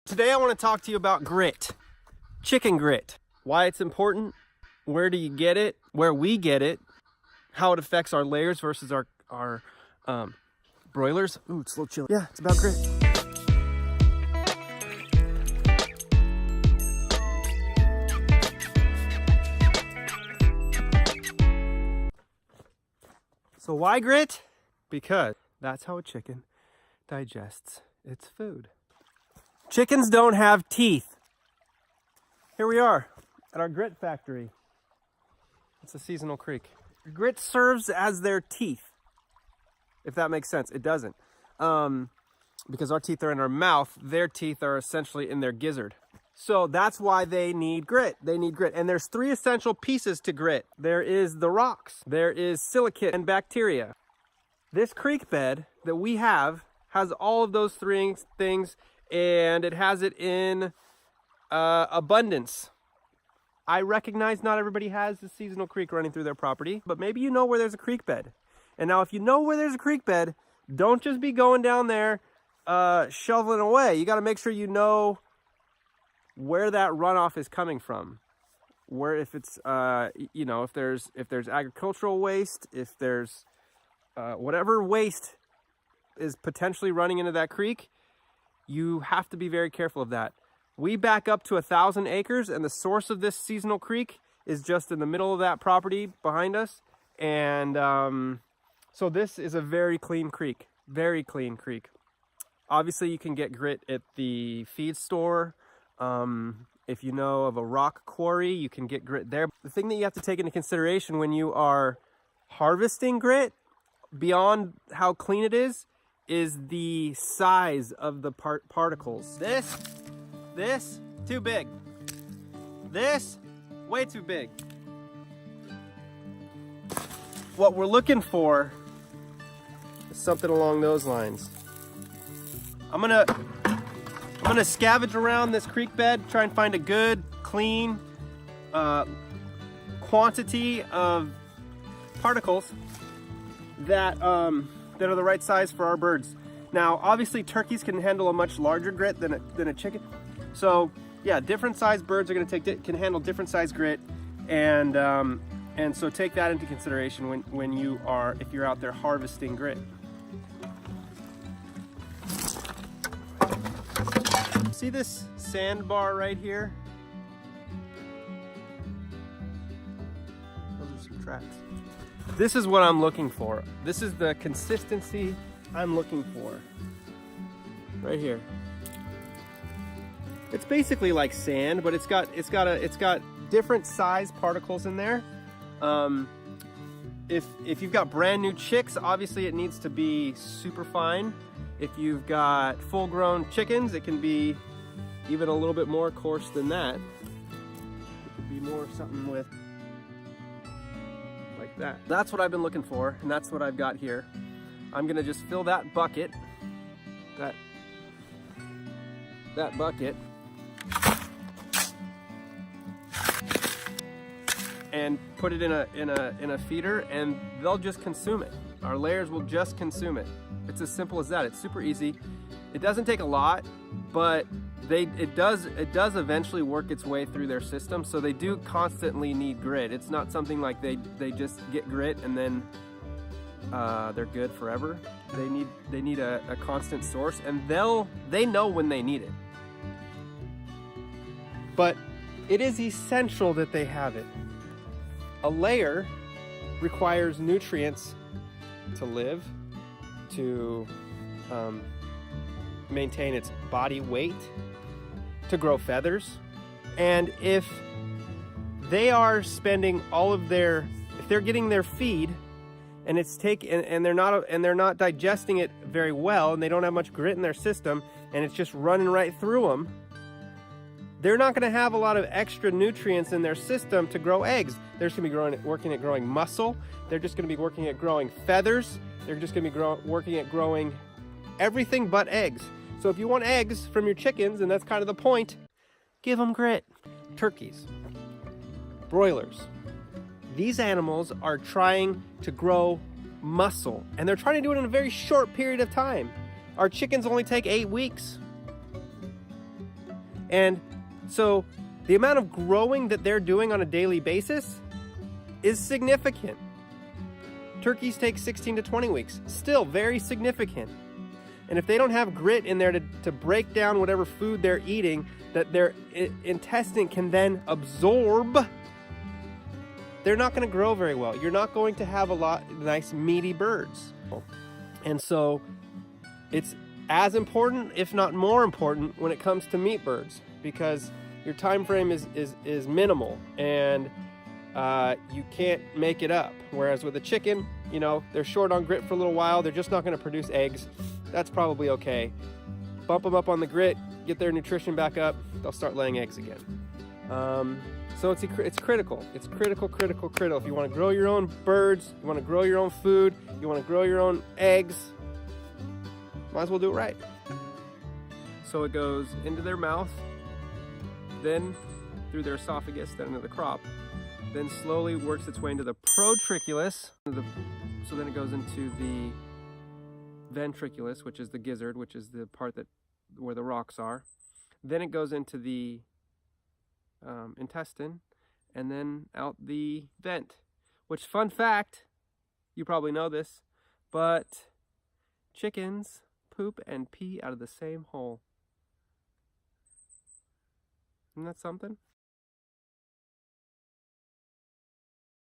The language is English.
Today I want to talk to you about grit, chicken grit, why it's important, where do you get it, where we get it, how it affects our layers versus our broilers. Ooh, it's a little chilly. Yeah, it's about grit. So why grit? Because that's how a chicken digests its food. Chickens don't have teeth. Here we are at our grit factory. It's a seasonal creek. Grit serves as their teeth, if that makes sense. It doesn't. Because our teeth are in our mouth, their teeth are essentially in their gizzard. So that's why they need grit. They need grit. And there's 3 essential pieces to grit. There is the rocks, there is silicate and bacteria. This creek bed that we have has all of those 3 things, and it has it in abundance. I recognize not everybody has a seasonal creek running through their property, but maybe you know where there's a creek bed. And now if you know where there's a creek bed, don't just be going down there shoveling away. You got to make sure you know where that runoff is coming from. Where, if it's if there's agricultural waste, if there's whatever waste is potentially running into that creek, you have to be very careful of that. We back up to 1,000 acres, and the source of this seasonal creek is just in the middle of that property behind us. And so this is a very clean creek, very clean creek. Obviously, you can get grit at the feed store. If you know of a rock quarry, you can get grit there. The thing that you have to take into consideration when you are harvesting grit, beyond how clean it is the size of the particles. This, too big. This, way too big. What we're looking for is something along those lines. I'm gonna scavenge around this creek bed, try and find a good, clean quantity of particles that are the right size for our birds. Now, obviously, turkeys can handle a much larger grit than a chicken. So, yeah, different size birds are going to can handle different size grit, and so take that into consideration if you're out there harvesting grit. See this sandbar right here? Those are some tracks. This is what I'm looking for. This is the consistency I'm looking for. Right here. It's basically like sand, but it's got different size particles in there. If you've got brand new chicks, obviously it needs to be super fine. If you've got full-grown chickens, it can be even a little bit more coarse than that. It could be more something with like that. That's what I've been looking for, and that's what I've got here. I'm gonna just fill that bucket, that bucket, and put it in a feeder, and they'll just consume it. Our layers will just consume it. It's as simple as that. It's super easy. It doesn't take a lot, but it does eventually work its way through their system. So they do constantly need grit. It's not something like they just get grit and then they're good forever. They need a constant source, and they know when they need it. But it is essential that they have it. A layer requires nutrients to live, to maintain its body weight, to grow feathers. And if they are spending if they're getting their feed and they're not digesting it very well, and they don't have much grit in their system, and it's just running right through them, they're not going to have a lot of extra nutrients in their system to grow eggs. They're just going to be working at growing muscle. They're just going to be working at growing feathers. They're just going to be working at growing everything but eggs. So if you want eggs from your chickens, and that's kind of the point, give them grit. Turkeys, broilers, these animals are trying to grow muscle, and they're trying to do it in a very short period of time. Our chickens only take 8 weeks. And so the amount of growing that they're doing on a daily basis is significant. Turkeys take 16 to 20 weeks, still very significant. And if they don't have grit in there to break down whatever food they're eating that their intestine can then absorb, they're not going to grow very well. You're not going to have a lot of nice meaty birds. And so it's as important, if not more important, when it comes to meat birds, because your time frame is minimal and you can't make it up. Whereas with a chicken, you know, they're short on grit for a little while. They're just not going to produce eggs. That's probably okay. Bump them up on the grit, get their nutrition back up, they'll start laying eggs again. So it's critical. It's critical. If you want to grow your own birds, you want to grow your own food, you want to grow your own eggs, might as well do it right. So it goes into their mouth, then through their esophagus, then into the crop, then slowly works its way into the protriculus. So then it goes into the ventriculus, which is the gizzard, which is the part where the rocks are. Then it goes into the intestine, and then out the vent. Which, fun fact, you probably know this, but chickens poop and pee out of the same hole. Isn't that something?